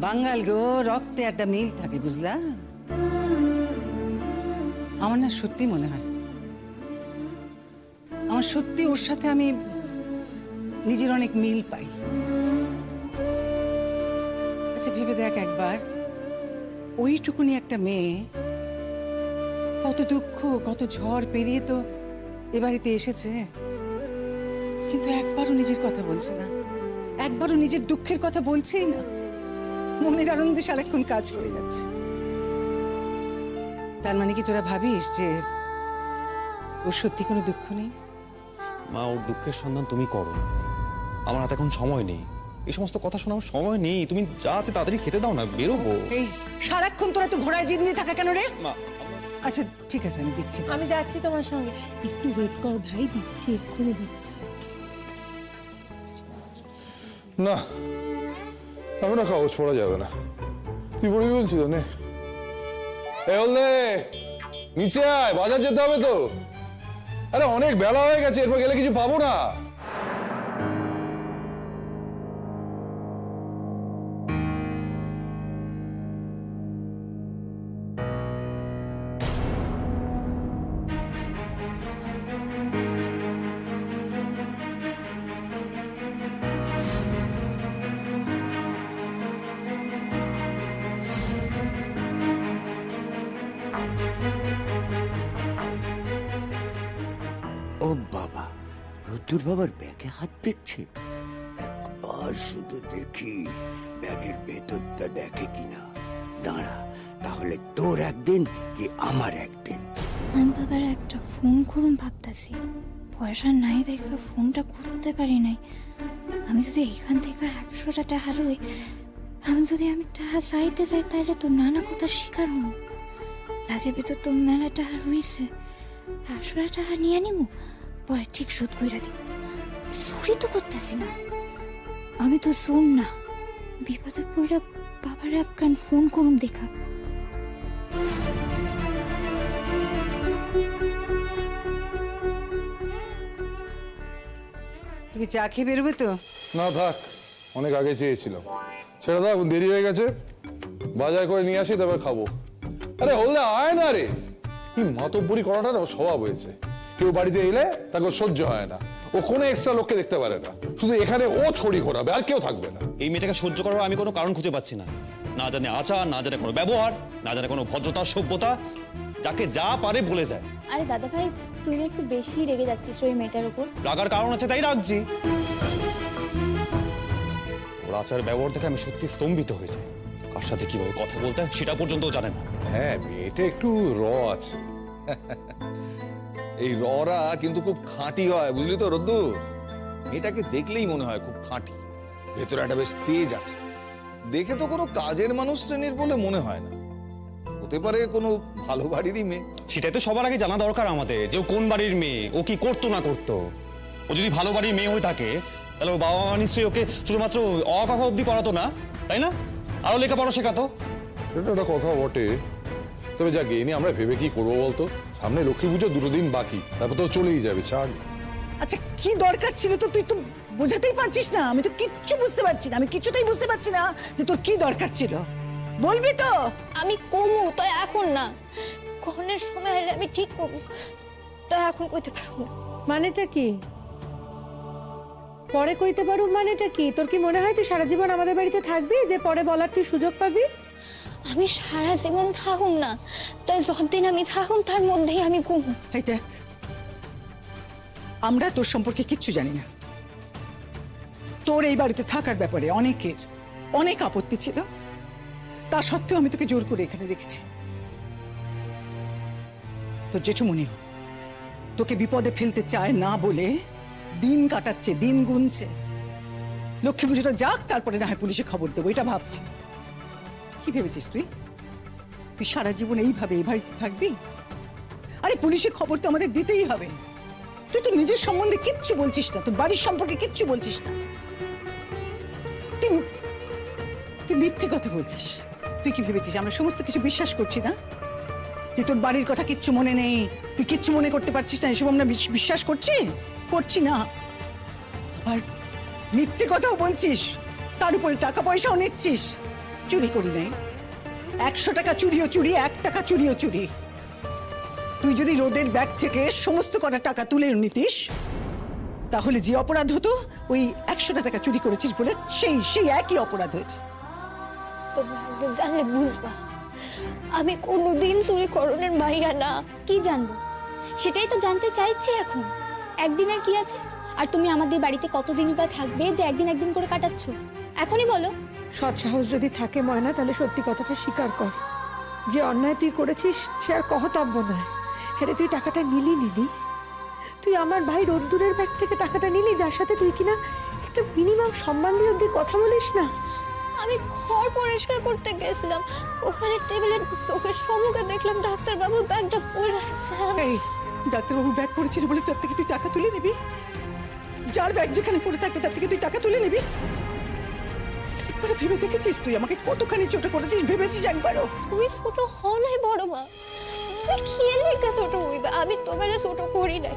বাঙাল গো, রক্তে একটা মিল থাকে, বুঝলা? আমার না সত্যি মনে হয়, আমার সত্যি ওর সাথে আমি নিজের অনেক মিল পাই। আচ্ছা ভেবে দেখ একবার, ওইটুকুনি একটা মেয়ে কত দুঃখ কত ঝড় পেরিয়ে তো এ বাড়িতে এসেছে, কিন্তু একবারও নিজের কথা বলছে না, একবারও নিজের দুঃখের কথা বলছেই না, মনের আনন্দে সারাক্ষণ কাজ করে যাচ্ছে। তার মানে কি তোরা ভাবিস যে ওর সত্যি কোনো দুঃখ নেই? মা, ওর দুঃখের সন্ধান তুমি করো, আমার হাতে এখন সময় নেই, এই সমস্ত কথা শোনার সময় নেই। তুমি যা আছে তাড়াতাড়ি খেতে দাও না, বেরোবো। এই সারাক্ষণ তোরা তো ঘোড়ায় জিদ নিয়ে থাকা কেন রে? মা, আচ্ছা ঠিক আছে, আমি দিচ্ছি। আমি যাচ্ছি তোমার সঙ্গে, একটু ওয়েট কর ভাই, দিচ্ছি, এক্ষুনি দিচ্ছি। না, এখন না কাগজ পড়া যাবে না। তুই পড়বি বলছি তো, নে। এ হলে নিচে আয়, বাজার যেতে হবে তো। আরে অনেক বেলা হয়ে গেছে, এরপর গেলে কিছু পাবো না। ও বাবা, রুদ্দুর বাবার ব্যাগে হাত দিচ্ছে। একবার শুধু দেখি ব্যাগের ভেতরটা দেখে কিনা। দাঁড়া, তাহলে তোর একদিন কি আমার একদিন। আমি বাবার একটা ফোন করুন ভাবতাছি, পয়সা নাই দেখা ফোনটা করতে পারি নাই। আমি যদি এখান থেকে 100টা টাকা লই, আমি টাকা চাইতে যাই, তাহলে তো নানা কথার শিকার হবো। ব্যাগের ভিতর তো মেলা টাকা রয়েছে, 100টা টাকা নিয়ে নিব, পরে ঠিক শোধ কইরা দিব। চুরি তো করতেছি না, আমি তো শোন না। বিপদে পড়া বাবারে আপকান ফোন করুন দেখা। তুই চা খেয়ে বেরোবে তো? না থাক, অনেক আগে চেয়েছিলাম। সেটা দাও, দেরি হয়ে গেছে, বাজার করে নিয়ে আসি তারপর খাবো। আরে হলদে আয় না রে, কি মাতব্বরি করাটা না স্বভাব হয়েছে। কেউ বাড়িতে এলে তাকে সহ্য হয় না, ও কোনো এক্সট্রা লোককে দেখতে পারে না, শুধু এখানে ও ছড়ি ঘোরাবে, আর কেউ থাকবে না। এই মেয়েটাকে সহ্য করার আমি কোনো কারণ খুঁজে পাচ্ছি না। না জানে আচার, না জানে কোনো ব্যবহার, না জানে কোনো ভদ্রতা সভ্যতা, যাকে যা পারে বলে যায়। আরে দাদা ভাই, তুই না একটু বেশি রেগে যাচ্ছিস ওই মেয়েটার উপর। রাগার কারণ আছে তাই রাখছি। ওর আচার ব্যবহার দেখে আমি সত্যি স্তম্ভিত হয়েছে। কার সাথে কিভাবে কথা বলতে হয় সেটা পর্যন্ত জানে না। হ্যাঁ, মেয়েটা একটু র আছে। এই ররা কিন্তু খুব খাঁটি হয়, বুঝলি তো রদ্দুর? মেয়েটাকে দেখলেই মনে হয় খুব খাঁটি, ভেতরে একটা বেশ তেজ আছে। দেখে তো কোনো কাজের মানুষ শ্রেণীর বলে মনে হয় না, হতে পারে কোনো ভালো বাড়িরই মেয়ে। সেটাই তো সবার আগে জানা দরকার আমাদের, যে ও কোন বাড়ির মেয়ে, ও কি করতো না করতো। ও যদি ভালো বাড়ির মেয়ে হয়ে থাকে তাহলে ওর বাবা মা নিশ্চয়ই ওকে শুধুমাত্র অ ক খ অব্দি পড়াতো না, তাই না? আরো লেখাপড়া শেখাতো। এটা একটা কথা বটে, তবে যা গিয়ে নিয়ে আমরা ভেবে কি করবো বলতো? সামনে লক্ষ্মী পুজো, 2 দিন বাকি, তারপর তো চলেই যাবে। ছাড়। আচ্ছা কি দরকার ছিল তো? তুই তো বোঝাতেই পারছিস না, আমি তো কিচ্ছু বুঝতে পারছি না, আমি কিছুতেই বুঝতে পারছি না যে তোর কি দরকার ছিল। বলবি তো? আমি কমু তো এখন না, কখনের সময় হলে আমি ঠিক কমু, তো এখন কইতে পারবো না। মানেটা কি? পরে কইতে পারু মানেটা কি? তোর কি মনে হয় তুই সারা জীবন আমাদের বাড়িতে থাকবি, যে পরে বলার তুই সুযোগ পাবি? আমি সারা জীবন থাকুম না, তাই যতদিন আমি থাকুম তার মধ্যেই আমি কমু। এই দেখ, আমরা তোর সম্পর্কে কিচ্ছু জানি না। তোর এই বাড়িতে থাকার ব্যাপারে অনেকের অনেক আপত্তি ছিল, তা সত্ত্বেও আমি তোকে জোর করে এখানে রেখেছি। তোর জেঠুমনি তোকে বিপদে ফেলতে চায় না বলে দিন কাটাচ্ছে, দিন গুনছে। লক্ষ্মী পুজোটা যাক, তারপরে না হয় পুলিশে খবর দেবো, এটা ভাবছি। কি ভেবেছিস তুই? তুই সারা জীবন এইভাবে এই বাড়িতে থাকবি? আরে পুলিশে খবর তো আমাদের দিতেই হবে। তুই তো নিজের সম্বন্ধে কিচ্ছু বলছিস না, তোর বাড়ির সম্পর্কে কিচ্ছু বলছিস না, তুই মিথ্যে কথা বলছিস। তুই কি ভেবেছিস আমরা সমস্ত কিছু বিশ্বাস করছি না? যে তোর বাড়ির কথা কিচ্ছু মনে নেই, তুই কিচ্ছু মনে করতে পারছিস না, এসব আমরা বিশ্বাস করছি না। আর মিথ্যে কথাও বলছিস, তার উপরে টাকা পয়সাও নিচ্ছিস। চুরি করি নাই। 100 টাকা চুরিও চুরি, 1 টাকা চুরিও চুরি। তুই যদি রোদের ব্যাগ থেকে সমস্ত কটা টাকা তুলে নিতিস, তাহলে যে অপরাধ হতো ওই 100 টাকা চুরি করেছিস বলে সেই একই অপরাধ হয়েছে। তোমরা একদিন জানলে বুঝবা আমি কোনোদিন চুরি করণের মাইয়া না। কি জানবো সেটাই তো জানতে চাইছি এখন। একদিন আর কি আছে? আর তুমি আমাদের বাড়িতে কতদিনই বা থাকবে যে একদিন করে কাটাচ্ছ? এখনই বলো। সৎ সাহস যদি থাকে ময়না, তাহলে সত্যি কথাটা স্বীকার কর। যে অন্যায় তুই করেছিস সে আর কহতব্য নয়। হেরে তুই টাকাটা নিলি। তুই আমার ভাই রোদ্দুরের ব্যাগ থেকে টাকাটা নিলি, যার সাথে তুই কিনা একটা মিনিমাম সম্মান দিয়ে অব্দি কথা বলিস না। আমি ঘর পরিষ্কার করতে গেছিলাম, ওখানে টেবিলে চোখের সম্মুখে দেখলাম ডাক্তারবাবুর ব্যাগটা পড়ে আছে। এই ডাক্তারবাবুর ব্যাগ পড়েছিল বলে তোর থেকে তুই টাকা তুলে নিবি? যার ব্যাগ যেখানে পড়ে থাকবে তার থেকে তুই টাকা তুলে নিবি? একবারও ভেবে দেখেছিস তুই আমাকে কতখানি ছোট করেছিস? ভেবেছিস একবারও? তুমি ছোট হও নাই বড় মা, তুমি খেয়াল রেখে ছোট হইবা। আমি তোমার ছোট করি নাই।